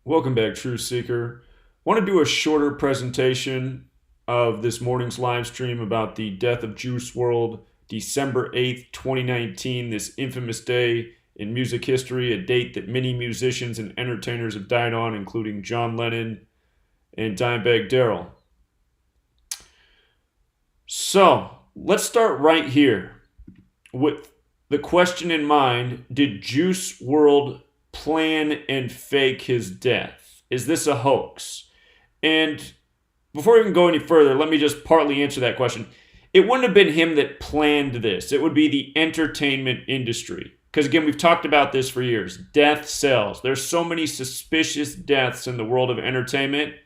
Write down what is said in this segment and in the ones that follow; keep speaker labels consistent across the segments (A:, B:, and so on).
A: Welcome back, Truth Seeker. Want to do a shorter presentation of this morning's live stream about the death of Juice Wrld, December 8th, 2019, this infamous day in music history, a date that many musicians and entertainers have died on, including John Lennon and Dimebag Darrell. So, let's start right here with the question in mind: did Juice Wrld plan and fake his death? Is this a hoax? And before we even go any further, let me just partly answer that question. It wouldn't have been him that planned this. It would be the entertainment industry. Because again, we've talked about this for years. Death sells. There's so many suspicious deaths in the world of entertainment.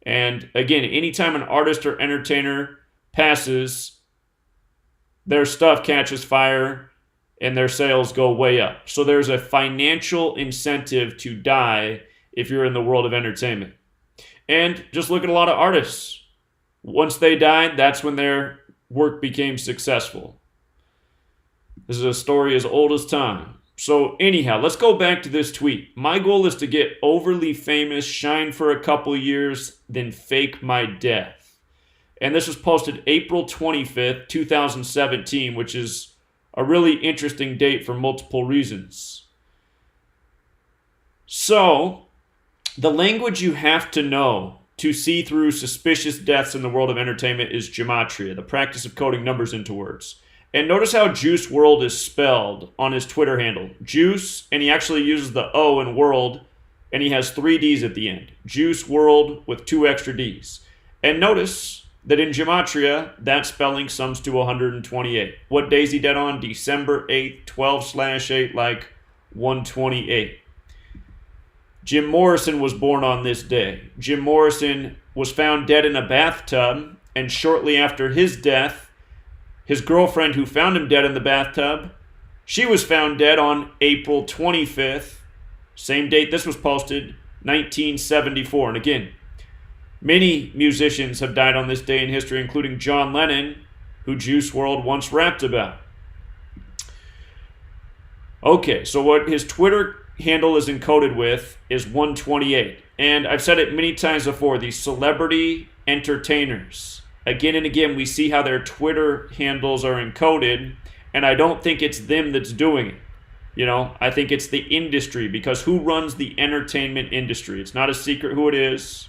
A: And again, anytime an artist or entertainer passes, their stuff catches fire and their sales go way up. So there's a financial incentive to die if you're in the world of entertainment. And just look at a lot of artists. Once they died, that's when their work became successful. This is a story as old as time. So anyhow, let's go back to this tweet. My goal is to get overly famous, shine for a couple years, then fake my death. And this was posted April 25th, 2017, which is a really interesting date for multiple reasons. So, the language you have to know to see through suspicious deaths in the world of entertainment is gematria, the practice of coding numbers into words. And notice how Juice Wrld is spelled on his Twitter handle. Juice, and he actually uses the O in world, and he has 3 D's at the end. Juice Wrld with 2 extra D's. And notice that in gematria, that spelling sums to 128. What day is he dead on? December 8th, 12/8, like 128. Jim Morrison was born on this day. Jim Morrison was found dead in a bathtub, and shortly after his death, his girlfriend who found him dead in the bathtub, she was found dead on April 25th, same date this was posted, 1974. And again, many musicians have died on this day in history, including John Lennon, who Juice Wrld once rapped about. Okay, so what his Twitter handle is encoded with is 128. And I've said it many times before, these celebrity entertainers, again and again, we see how their Twitter handles are encoded, and I don't think it's them that's doing it. You know, I think it's the industry, because who runs the entertainment industry? It's not a secret who it is.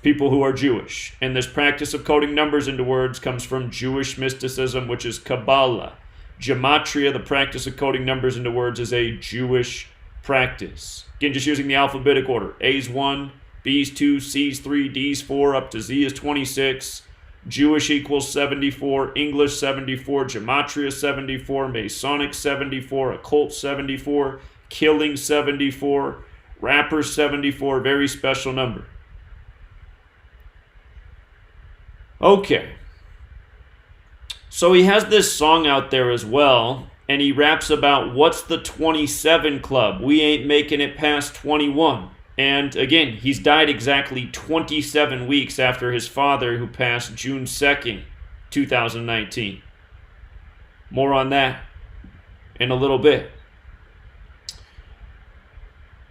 A: People who are Jewish. And this practice of coding numbers into words comes from Jewish mysticism, which is Kabbalah. Gematria, the practice of coding numbers into words, is a Jewish practice. Again, just using the alphabetic order. A's 1, B's 2, C's 3, D's 4, up to Z is 26. Jewish equals 74, English 74, Gematria 74, Masonic 74, Occult 74, Killing 74, Rapper 74, very special number. Okay, so he has this song out there as well, and he raps about what's the 27 club? We ain't making it past 21. And again, he's died exactly 27 weeks after his father, who passed June 2nd, 2019. More on that in a little bit.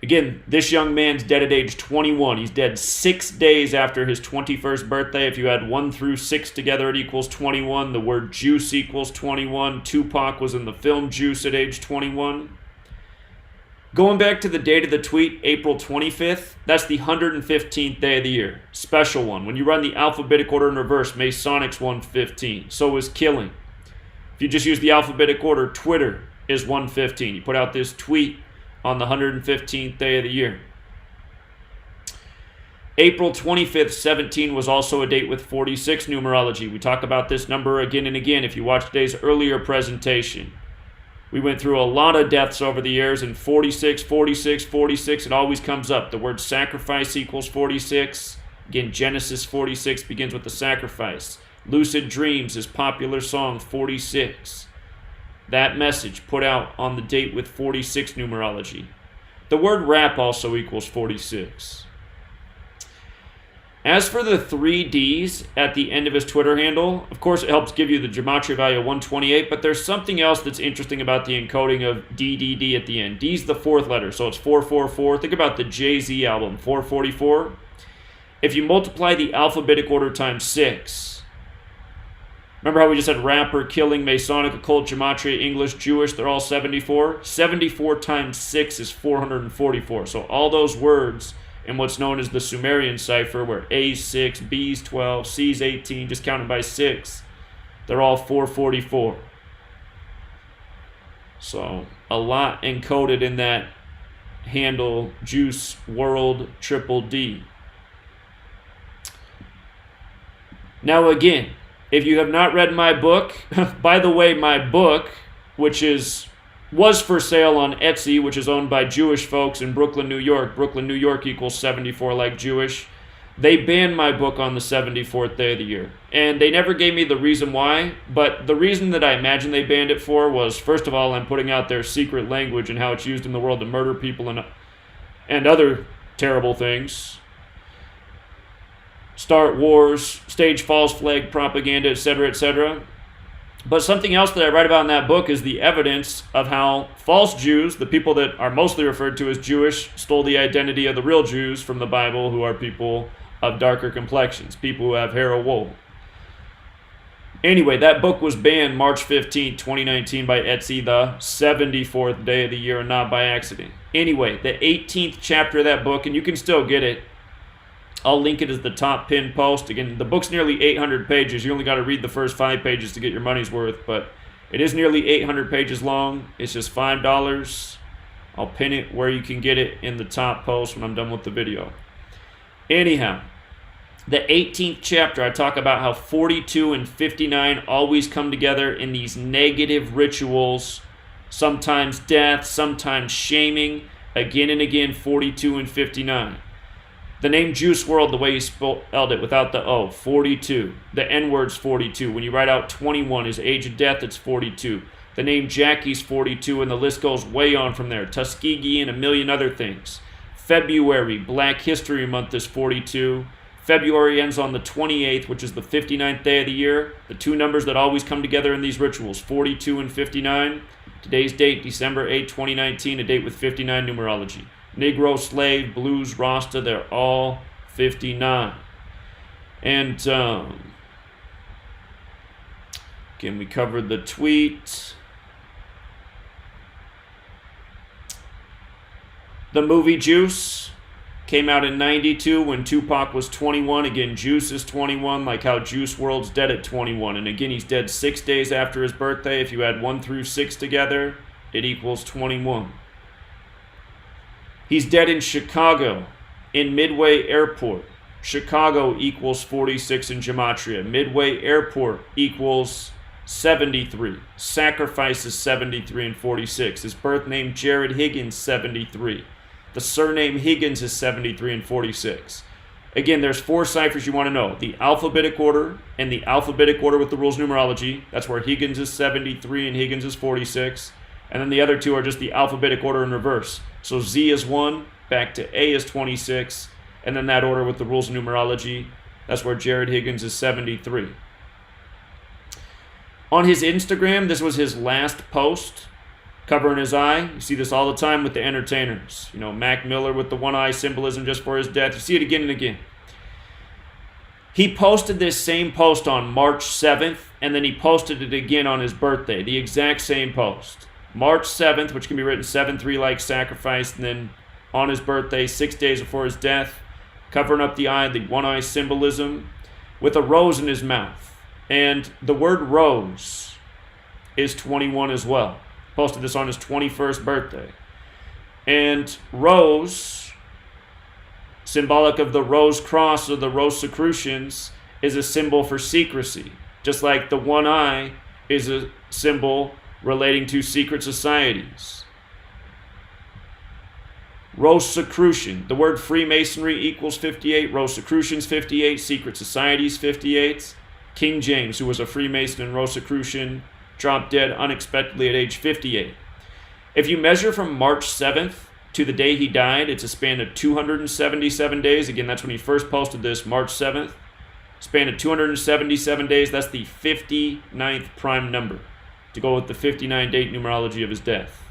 A: Again, this young man's dead at age 21. He's dead 6 days after his 21st birthday. If you add 1 through 6 together, it equals 21. The word juice equals 21. Tupac was in the film Juice at age 21. Going back to the date of the tweet, April 25th, that's the 115th day of the year. Special one. When you run the alphabetic order in reverse, Masonic's 115. So is Killing. If you just use the alphabetic order, Twitter is 115. You put out this tweet on the 115th day of the year. April 25th, 17 was also a date with 46 numerology. We talk about this number again and again if you watch today's earlier presentation. We went through a lot of deaths over the years, and 46, 46, 46, it always comes up. The word sacrifice equals 46. Again, Genesis 46 begins with the sacrifice. Lucid Dreams, his popular song, 46. That message put out on the date with 46 numerology. The word rap also equals 46. As for the 3Ds at the end of his Twitter handle, of course it helps give you the gematria value of 128, but there's something else that's interesting about the encoding of DDD at the end. D's the fourth letter, so it's 444. Think about the Jay-Z album, 444. If you multiply the alphabetic order times 6, remember how we just said rapper, killing, Masonic, occult, gematria, English, Jewish, they're all 74? 74 times 6 is 444. So all those words in what's known as the Sumerian cipher, where A's 6, B's 12, C's 18, just counted by 6, they're all 444. So a lot encoded in that handle, Juice Wrld Triple D. Now again, if you have not read my book, by the way, my book, which was for sale on Etsy, which is owned by Jewish folks in Brooklyn, New York. Brooklyn, New York equals 74 like Jewish. They banned my book on the 74th day of the year. And they never gave me the reason why, but the reason that I imagine they banned it for was, first of all, I'm putting out their secret language and how it's used in the world to murder people and other terrible things. Start wars, stage false flag propaganda, etc., etc. But something else that I write about in that book is the evidence of how false Jews, the people that are mostly referred to as Jewish, stole the identity of the real Jews from the Bible, who are people of darker complexions, people who have hair or wool. Anyway, that book was banned March 15, 2019 by Etsy, the 74th day of the year, and not by accident. Anyway, the 18th chapter of that book, and you can still get it, I'll link it as the top pinned post. Again, the book's nearly 800 pages. You only got to read the first 5 pages to get your money's worth, but it is nearly 800 pages long. It's just $5. I'll pin it where you can get it in the top post when I'm done with the video. Anyhow, the 18th chapter, I talk about how 42 and 59 always come together in these negative rituals, sometimes death, sometimes shaming, again and again, 42 and 59. The name Juice Wrld, the way you spelled it without the O, 42. The N-word's 42. When you write out 21, his age of death, it's 42. The name Jackie's 42, and the list goes way on from there. Tuskegee and a million other things. February, Black History Month, is 42. February ends on the 28th, which is the 59th day of the year. The two numbers that always come together in these rituals, 42 and 59. Today's date, December 8, 2019, a date with 59 numerology. Negro, slave, blues, Rasta, they're all 59. And again, we covered the tweet. The movie Juice came out in 92 when Tupac was 21. Again, Juice is 21, like how Juice Wrld's dead at 21. And again, he's dead 6 days after his birthday. If you add 1 through 6 together, it equals 21. He's dead in Chicago, in Midway Airport. Chicago equals 46 in Gematria. Midway Airport equals 73. Sacrifice is 73 and 46. His birth name, Jared Higgins, 73. The surname Higgins is 73 and 46. Again, there's 4 ciphers you want to know. The alphabetic order and the alphabetic order with the rules numerology. That's where Higgins is 73 and Higgins is 46. And then the other 2 are just the alphabetic order in reverse. So Z is 1, back to A is 26, and then that order with the rules of numerology, that's where Jared Higgins is 73. On his Instagram, this was his last post, covering his eye. You see this all the time with the entertainers. You know, Mac Miller with the one eye symbolism just for his death. You see it again and again. He posted this same post on March 7th, and then he posted it again on his birthday, the exact same post. March 7th, which can be written 7-3 like sacrifice, and then on his birthday, 6 days before his death, covering up the eye, the one eye symbolism, with a rose in his mouth. And the word rose is 21 as well. Posted this on his 21st birthday. And rose, symbolic of the rose cross or the Rosicrucians, is a symbol for secrecy. Just like the one eye is a symbol relating to secret societies. Rosicrucian. The word Freemasonry equals 58. Rosicrucians 58. Secret societies 58. King James, who was a Freemason and Rosicrucian, dropped dead unexpectedly at age 58. If you measure from March 7th to the day he died, it's a span of 277 days. Again, that's when he first posted this, March 7th. Span of 277 days. That's the 59th prime number, to go with the 59 date numerology of his death.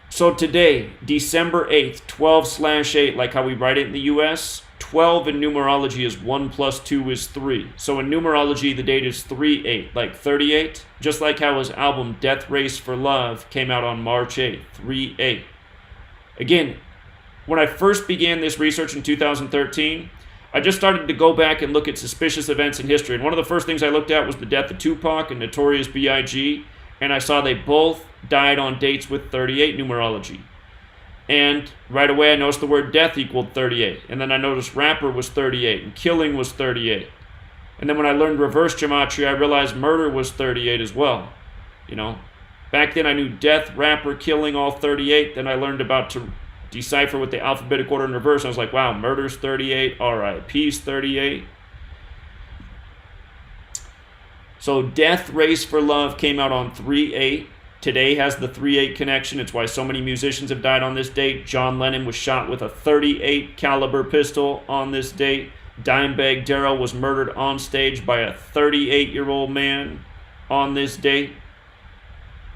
A: So today, December 8th, 12/8, like how we write it in the US, 12 in numerology is 1 plus 2 is 3. So in numerology, the date is 3/8, like 38, just like how his album Death Race for Love came out on March 8th, 3/8. Again, when I first began this research in 2013, I just started to go back and look at suspicious events in history. And one of the first things I looked at was the death of Tupac and Notorious B.I.G., and I saw they both died on dates with 38 numerology. And right away I noticed the word death equaled 38. And then I noticed rapper was 38 and killing was 38. And then when I learned reverse gematria, I realized murder was 38 as well. You know, back then I knew death, rapper, killing, all 38. Then I learned about to decipher with the alphabetic order in reverse. I was like, wow, murder's 38, RIP's 38. So Death Race for Love came out on 3/8. Today has the 3/8 connection. It's why so many musicians have died on this date. John Lennon was shot with a 38 caliber pistol on this date. Dimebag Darrell was murdered on stage by a 38-year-old man on this date.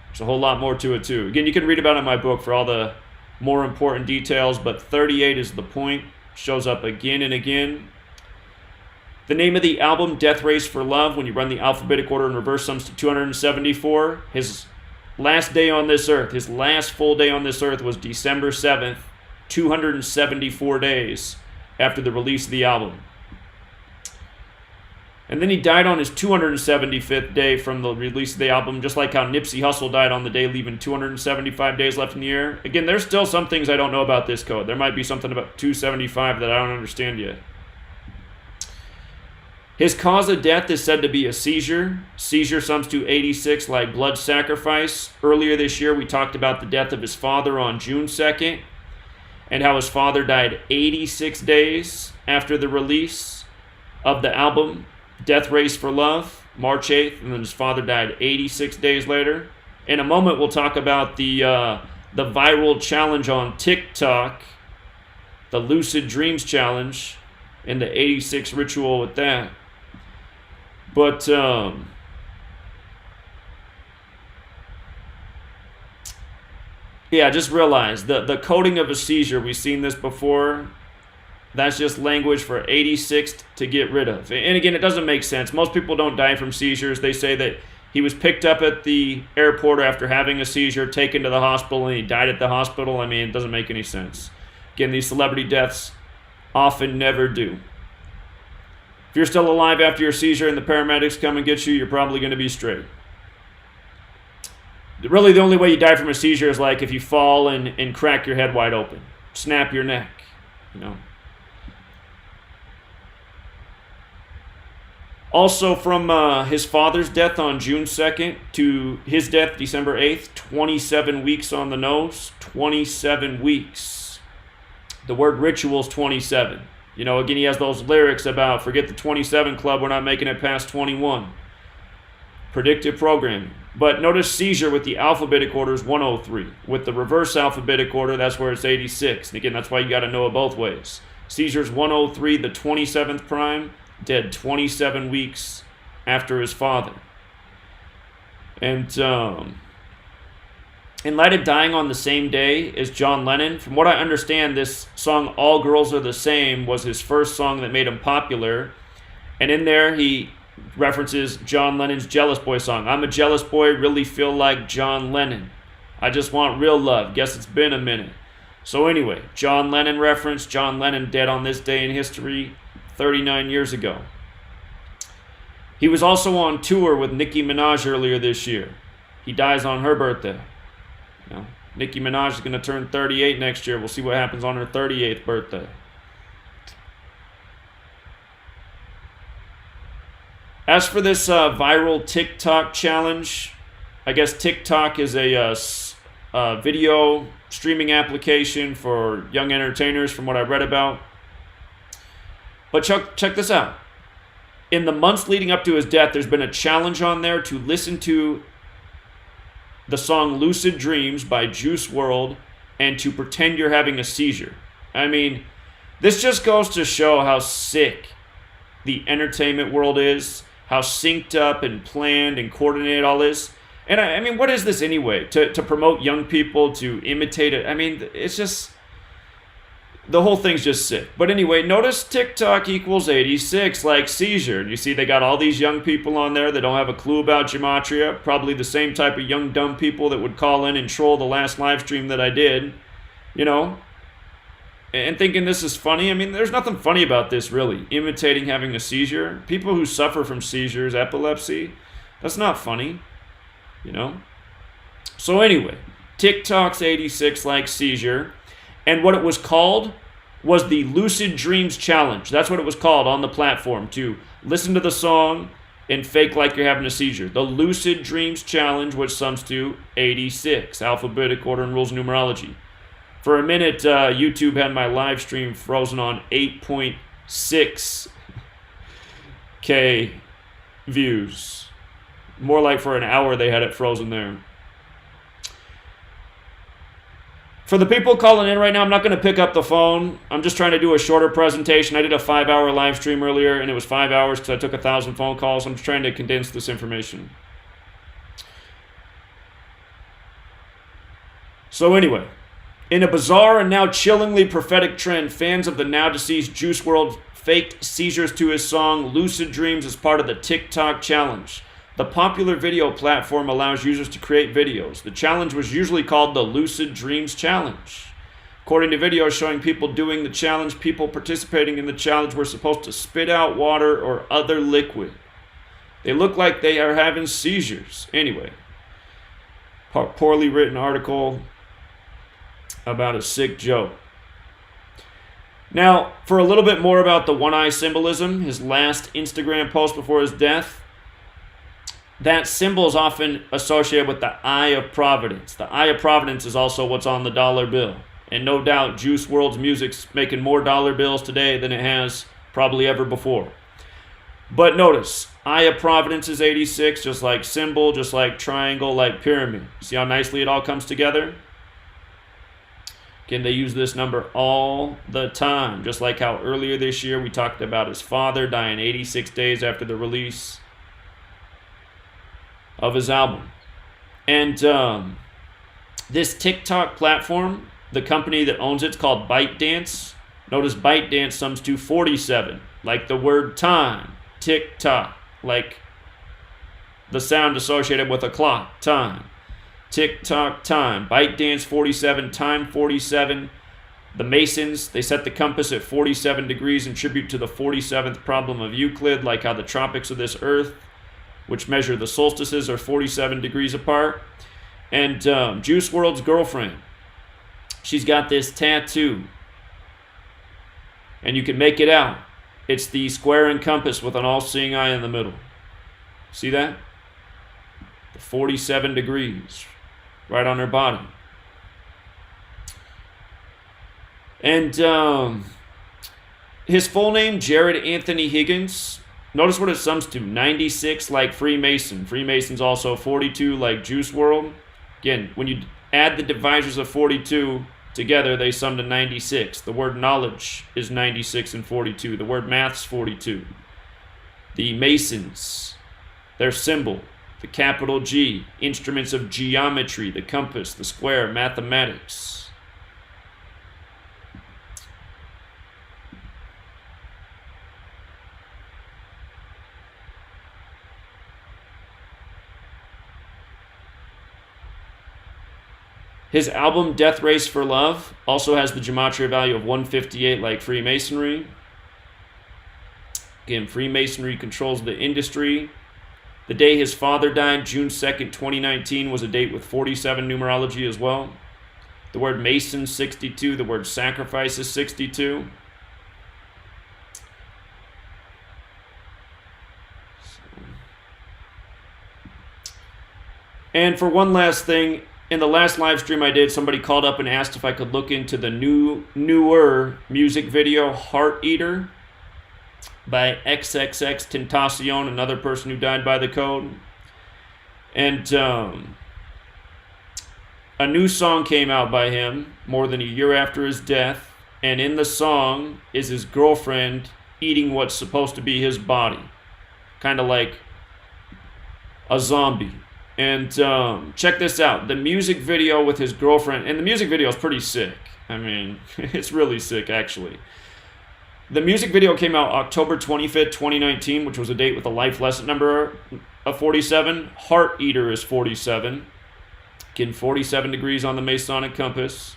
A: There's a whole lot more to it too. Again, you can read about it in my book for all the more important details, but 38 is the point. Shows up again and again. The name of the album, Death Race for Love, when you run the alphabetic order in reverse, sums to 274. His last day on this earth, his last full day on this earth was December 7th, 274 days after the release of the album. And then he died on his 275th day from the release of the album, just like how Nipsey Hussle died on the day, leaving 275 days left in the year. Again, there's still some things I don't know about this code. There might be something about 275 that I don't understand yet. His cause of death is said to be a seizure. Seizure sums to 86, like blood sacrifice. Earlier this year, we talked about the death of his father on June 2nd, and how his father died 86 days after the release of the album Death Race for Love, March 8th, and then his father died 86 days later. In a moment, we'll talk about the viral challenge on TikTok, the Lucid Dreams Challenge, and the 86 ritual with that. But yeah, just realize the coding of a seizure, we've seen this before. That's just language for 86 to get rid of. And again, it doesn't make sense. Most people don't die from seizures. They say that he was picked up at the airport after having a seizure, taken to the hospital, and he died at the hospital. I mean, it doesn't make any sense. Again, these celebrity deaths often never do. If you're still alive after your seizure and the paramedics come and get you, you're probably going to be straight. Really, the only way you die from a seizure is like if you fall and crack your head wide open. Snap your neck, you know. Also, from his father's death on June 2nd to his death December 8th, 27 weeks on the nose, 27 weeks. The word ritual is 27. You know, again, he has those lyrics about, forget the 27 club, we're not making it past 21. Predictive programming. But notice seizure with the alphabetic order is 103. With the reverse alphabetic order, that's where it's 86. And again, that's why you got to know it both ways. Seizure's 103, the 27th prime, dead 27 weeks after his father. And in light of dying on the same day as John Lennon, from what I understand, this song, All Girls Are the Same, was his first song that made him popular. And in there, he references John Lennon's Jealous Boy song. I'm a jealous boy, really feel like John Lennon. I just want real love, guess it's been a minute. So anyway, John Lennon reference, John Lennon dead on this day in history 39 years ago. He was also on tour with Nicki Minaj earlier this year. He dies on her birthday. You know, Nicki Minaj is going to turn 38 next year. We'll see what happens on her 38th birthday. As for this viral TikTok challenge, I guess TikTok is a video streaming application for young entertainers from what I read about. But check this out. in the months leading up to his death, there's been a challenge on there to listen to the song Lucid Dreams by Juice Wrld and to pretend you're having a seizure. I mean, this just goes to show how sick the entertainment world is, how synced up and planned and coordinated all is. And I mean, what is this anyway? To promote young people to imitate it? I mean, it's just, the whole thing's just sick. But anyway, notice TikTok equals 86 like seizure. You see they got all these young people on there that don't have a clue about Gematria. Probably the same type of young dumb people that would call in and troll the last live stream that I did. You know? And thinking this is funny. I mean, there's nothing funny about this, really. Imitating having a seizure. People who suffer from seizures, epilepsy, that's not funny. You know? So anyway, TikTok's 86 like seizure. And what it was called was the Lucid Dreams Challenge. That's what it was called on the platform, to listen to the song and fake like you're having a seizure. The Lucid Dreams Challenge, which sums to 86, alphabetic order and rules of numerology. For a minute, YouTube had my live stream frozen on 8.6K views. More like for an hour they had it frozen there. For the people calling in right now, I'm not going to pick up the phone. I'm just trying to do a shorter presentation. I did a 5-hour live stream earlier, and it was 5 hours because I took 1,000 phone calls. I'm just trying to condense this information. So anyway, in a bizarre and now chillingly prophetic trend, fans of the now-deceased Juice Wrld faked seizures to his song Lucid Dreams as part of the TikTok challenge. The popular video platform allows users to create videos. The challenge was usually called the Lucid Dreams Challenge. According to videos showing people doing the challenge, people participating in the challenge were supposed to spit out water or other liquid. They look like they are having seizures. Anyway, poorly written article about a sick joke. Now, for a little bit more about the one-eye symbolism, his last Instagram post before his death, that symbol is often associated with the Eye of Providence. The Eye of Providence is also what's on the dollar bill. And no doubt Juice Wrld's music's making more dollar bills today than it has probably ever before. But notice, Eye of Providence is 86, just like symbol, just like triangle, like pyramid. See how nicely it all comes together? Again, they use this number all the time, just like how earlier this year we talked about his father dying 86 days after the release of his album. And this TikTok platform, the company that owns it's called ByteDance. Notice ByteDance sums to 47, like the word time, tick-tock, like the sound associated with a clock, time. Tick-tock, time. ByteDance 47, time 47. The Masons, they set the compass at 47 degrees in tribute to the 47th problem of Euclid, like how the tropics of this earth, which measure the solstices, are 47 degrees apart. And Juice Wrld's girlfriend, she's got this tattoo. And you can make it out. It's the square and compass with an all-seeing eye in the middle. See that? The 47 degrees right on her body. And his full name, Jared Anthony Higgins. Notice what it sums to, 96 like Freemason. Freemason's also 42 like Juice Wrld. Again, when you add the divisors of 42 together, they sum to 96. The word knowledge is 96 and 42. The word math's 42. The Masons, their symbol, the capital G, instruments of geometry, the compass, the square, mathematics. His album, Death Race for Love, also has the Gematria value of 158 like Freemasonry. Again, Freemasonry controls the industry. The day his father died, June 2nd, 2019, was a date with 47 numerology as well. The word Mason, 62. The word sacrifice is 62. And for one last thing, in the last live stream I did, somebody called up and asked if I could look into the newer music video, Hearteater, by XXXtentacion, another person who died by the code. And a new song came out by him more than a year after his death. And in the song is his girlfriend eating what's supposed to be his body. Kind of like a zombie. And check this out. The music video with his girlfriend, and the music video is pretty sick. I mean, it's really sick, actually. The music video came out October 25th, 2019, which was a date with a life lesson number of 47. Hearteater is 47. Getting 47 degrees on the Masonic compass.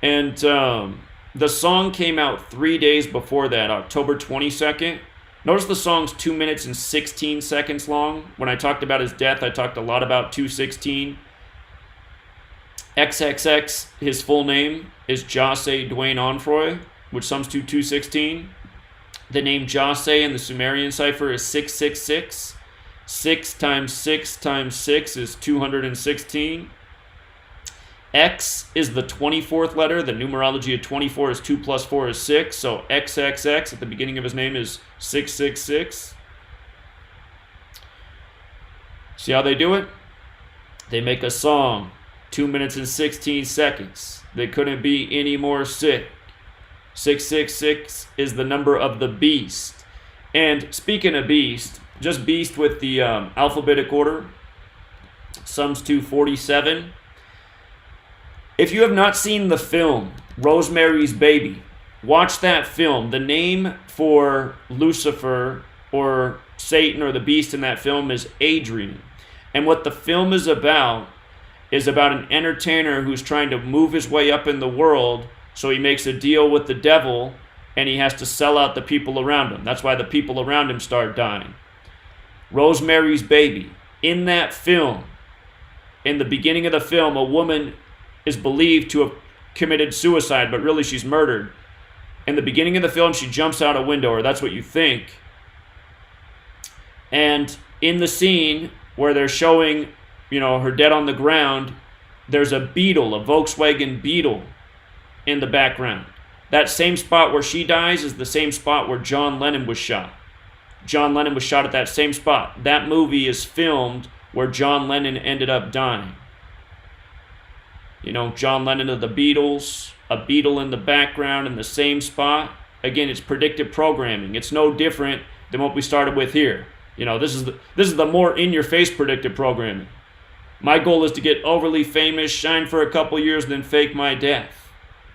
A: And the song came out 3 days before that, October 22nd. Notice the song's 2 minutes and 16 seconds long. When I talked about his death, I talked a lot about 2:16. XXX, his full name, is Jose Dwayne Onfroy, which sums to 2:16. The name Jose in the Sumerian cipher is 666. 6 times 6 times 6 is 216. X is the 24th letter. The numerology of 24 is 2 plus 4 is 6. So XXX at the beginning of his name is 666. See how they do it? They make a song, 2 minutes and 16 seconds. They couldn't be any more sick. 666 is the number of the beast. And speaking of beast, just beast with the alphabetic order, sums to 47. If you have not seen the film, Rosemary's Baby, watch that film. The name for Lucifer or Satan or the beast in that film is Adrian. And what the film is about an entertainer who's trying to move his way up in the world, so he makes a deal with the devil and he has to sell out the people around him. That's why the people around him start dying. Rosemary's Baby. In that film, in the beginning of the film, a woman is believed to have committed suicide, but really she's murdered. In the beginning of the film, she jumps out a window, or that's what you think. And in the scene where they're showing, her dead on the ground, there's a Beetle, a Volkswagen Beetle in the background. That same spot where she dies is the same spot where John Lennon was shot. John Lennon was shot at that same spot. That movie is filmed where John Lennon ended up dying. John Lennon of the Beatles, a beetle in the background in the same spot. Again, it's predictive programming. It's no different than what we started with here. This is the more in-your-face predictive programming. My goal is to get overly famous, shine for a couple years, then fake my death.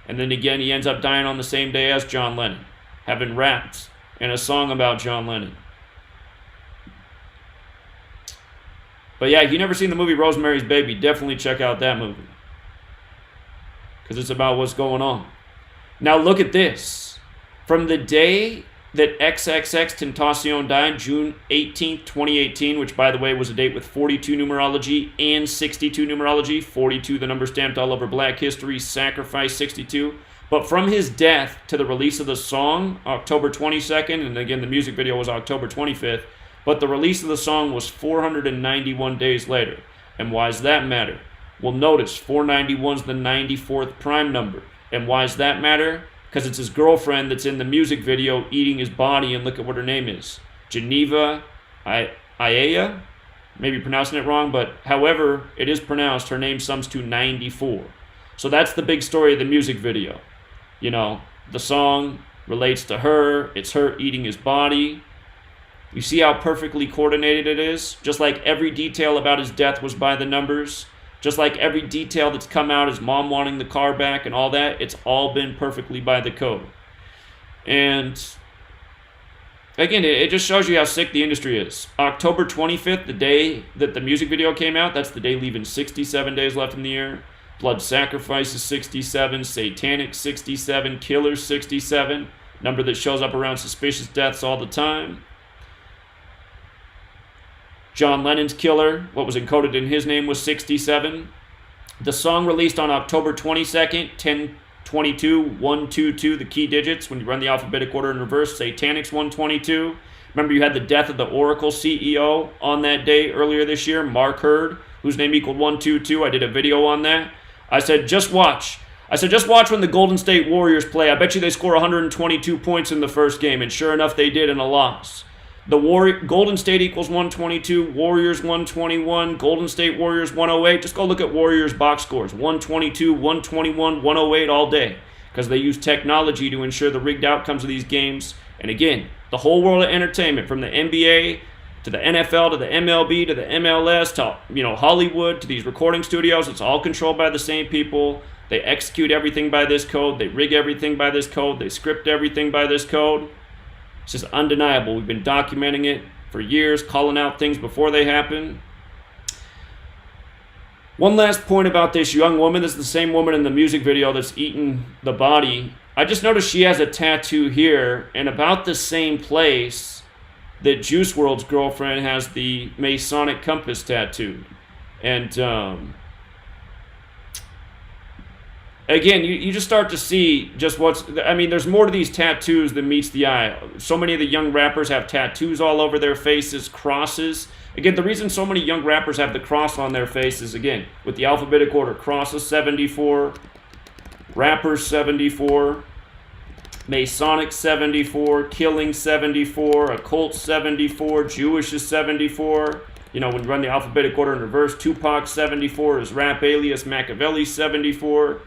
A: And then again, he ends up dying on the same day as John Lennon, having rapped in a song about John Lennon. But yeah, if you've never seen the movie Rosemary's Baby, definitely check out that movie, because it's about what's going on. Now look at this. From the day that XXXtentacion died, June 18th, 2018, which by the way was a date with 42 numerology and 62 numerology, 42 the number stamped all over Black history, sacrifice 62. But from his death to the release of the song, October 22nd, and again the music video was October 25th, but the release of the song was 491 days later. And why does that matter? Well, notice 491 is the 94th prime number. And why does that matter? Because it's his girlfriend that's in the music video eating his body, and look at what her name is. Geneva Iaya? Maybe pronouncing it wrong, but however it is pronounced, her name sums to 94. So that's the big story of the music video. The song relates to her. It's her eating his body. You see how perfectly coordinated it is? Just like every detail about his death was by the numbers. Just like every detail that's come out, his mom wanting the car back and all that, it's all been perfectly by the code. And again, it just shows you how sick the industry is. October 25th, the day that the music video came out, that's the day leaving 67 days left in the year. Blood Sacrifice is 67, Satanic 67, Killer 67, number that shows up around suspicious deaths all the time. John Lennon's killer, what was encoded in his name, was 67. The song released on October 22nd, 1022, 122, the key digits. When you run the alphabetic order in reverse, Satanic's 122. Remember, you had the death of the Oracle CEO on that day earlier this year, Mark Hurd, whose name equaled 122. I did a video on that. I said, just watch. I said, just watch when the Golden State Warriors play. I bet you they score 122 points in the first game, and sure enough, they did in a loss. Golden State equals 122, Warriors 121, Golden State Warriors 108. Just go look at Warriors box scores, 122, 121, 108 all day, because they use technology to ensure the rigged outcomes of these games. And again, the whole world of entertainment, from the NBA to the NFL to the MLB to the MLS to Hollywood to these recording studios, it's all controlled by the same people. They execute everything by this code. They rig everything by this code. They script everything by this code. It's just undeniable. We've been documenting it for years, calling out things before they happen. One last point about this young woman. This is the same woman in the music video that's eating the body. I just noticed she has a tattoo here in about the same place that Juice Wrld's girlfriend has the Masonic compass tattoo. And again, you just start to see just there's more to these tattoos than meets the eye. So many of the young rappers have tattoos all over their faces, crosses. Again, the reason so many young rappers have the cross on their faces, again, with the alphabetic order, crosses 74, rappers 74, Masonic 74, killing 74, occult 74, Jewish is 74. When you run the alphabetic order in reverse, Tupac 74, his rap alias Machiavelli 74.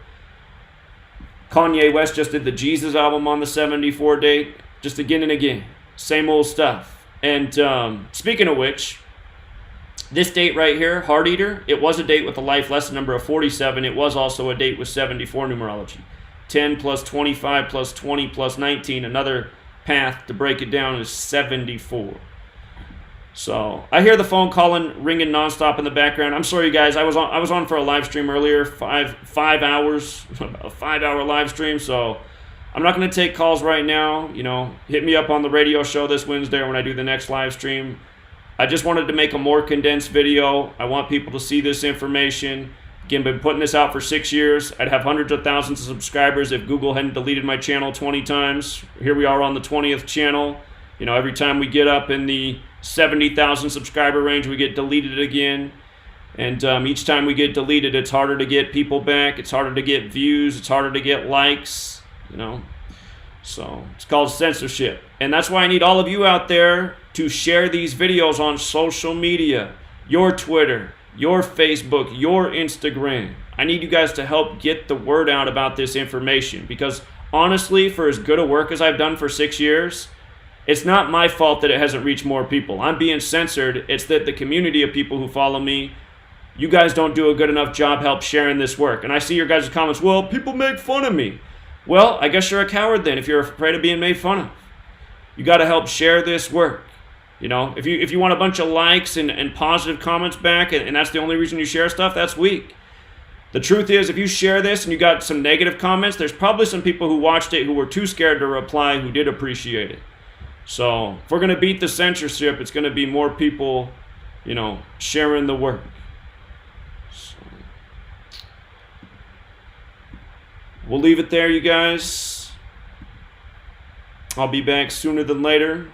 A: Kanye West just did the Jesus album on the 74 date. Just again and again. Same old stuff. And speaking of which, this date right here, Hearteater, it was a date with a life lesson number of 47. It was also a date with 74 numerology. 10 plus 25 plus 20 plus 19. Another path to break it down is 74. So I hear the phone calling ringing nonstop in the background. I'm sorry, you guys. I was on for a live stream earlier, 5 hours, a 5-hour live stream. So I'm not going to take calls right now. Hit me up on the radio show this Wednesday or when I do the next live stream. I just wanted to make a more condensed video. I want people to see this information. Again, been putting this out for 6 years. I'd have hundreds of thousands of subscribers if Google hadn't deleted my channel 20 times. Here we are on the 20th channel. Every time we get up in the 70,000 subscriber range, we get deleted again. And each time we get deleted, it's harder to get people back. It's harder to get views. It's harder to get likes, So it's called censorship. And that's why I need all of you out there to share these videos on social media, your Twitter, your Facebook, your Instagram. I need you guys to help get the word out about this information, because honestly, for as good a work as I've done for 6 years, it's not my fault that it hasn't reached more people. I'm being censored. It's that the community of people who follow me, you guys don't do a good enough job help sharing this work. And I see your guys' comments, well, people make fun of me. Well, I guess you're a coward then if you're afraid of being made fun of. You got to help share this work. If you want a bunch of likes and positive comments back, and that's the only reason you share stuff, that's weak. The truth is, if you share this and you got some negative comments, there's probably some people who watched it who were too scared to reply who did appreciate it. So if we're going to beat the censorship, it's going to be more people, sharing the work. So we'll leave it there, you guys. I'll be back sooner than later.